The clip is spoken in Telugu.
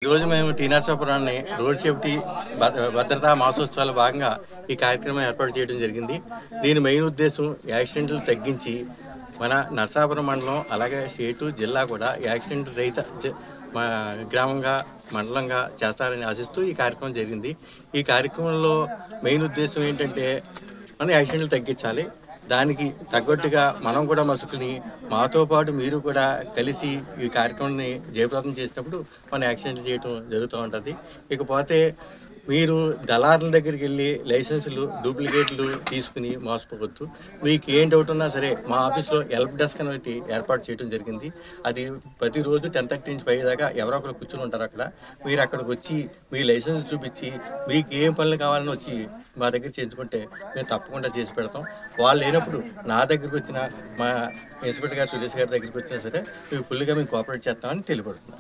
ఈరోజు మేము టీ నరసాపురాన్ని రోడ్ సేఫ్టీ భద్రతా మాసోత్సవాల భాగంగా ఈ కార్యక్రమం ఏర్పాటు చేయడం జరిగింది. దీని మెయిన్ ఉద్దేశం యాక్సిడెంట్లు తగ్గించి మన నరసాపురం మండలం అలాగే స్టేటు జిల్లా కూడా యాక్సిడెంట్ రహిత గ్రామంగా మండలంగా చేస్తారని ఆశిస్తూ ఈ కార్యక్రమం జరిగింది. ఈ కార్యక్రమంలో మెయిన్ ఉద్దేశం ఏంటంటే మనం యాక్సిడెంట్లు తగ్గించాలి. దానికి తగ్గట్టుగా మనం కూడా మసుకుని మాతో పాటు మీరు కూడా కలిసి ఈ కార్యక్రమాన్ని జయప్రదం చేసినప్పుడు మనం యాక్సిడెంట్లు చేయడం జరుగుతూ ఉంటుంది. ఇకపోతే మీరు దళారుల దగ్గరికి వెళ్ళి లైసెన్సులు డూప్లికేట్లు తీసుకుని మోసపోవద్దు. మీకు ఏం డౌట్ ఉన్నా సరే మా ఆఫీస్లో హెల్ప్ డెస్క్ అనేది ఏర్పాటు చేయడం జరిగింది. అది ప్రతిరోజు 10:30 నుంచి 5 దాకా ఎవరో ఒకరు కూర్చుని ఉంటారు. మీరు అక్కడికి వచ్చి మీ లైసెన్స్ చూపించి మీకు ఏం పనులు కావాలని వచ్చి మా దగ్గర చేయించుకుంటే మేము తప్పకుండా చేసి పెడతాం. వాళ్ళు లేనప్పుడు నా దగ్గరికి వచ్చిన మా ఇన్స్పెక్టర్ గారు సురేష్ గారి దగ్గరికి వచ్చినా సరే మేము ఫుల్గా మేము కోఆపరేట్ చేస్తామని తెలియపడుతున్నాం.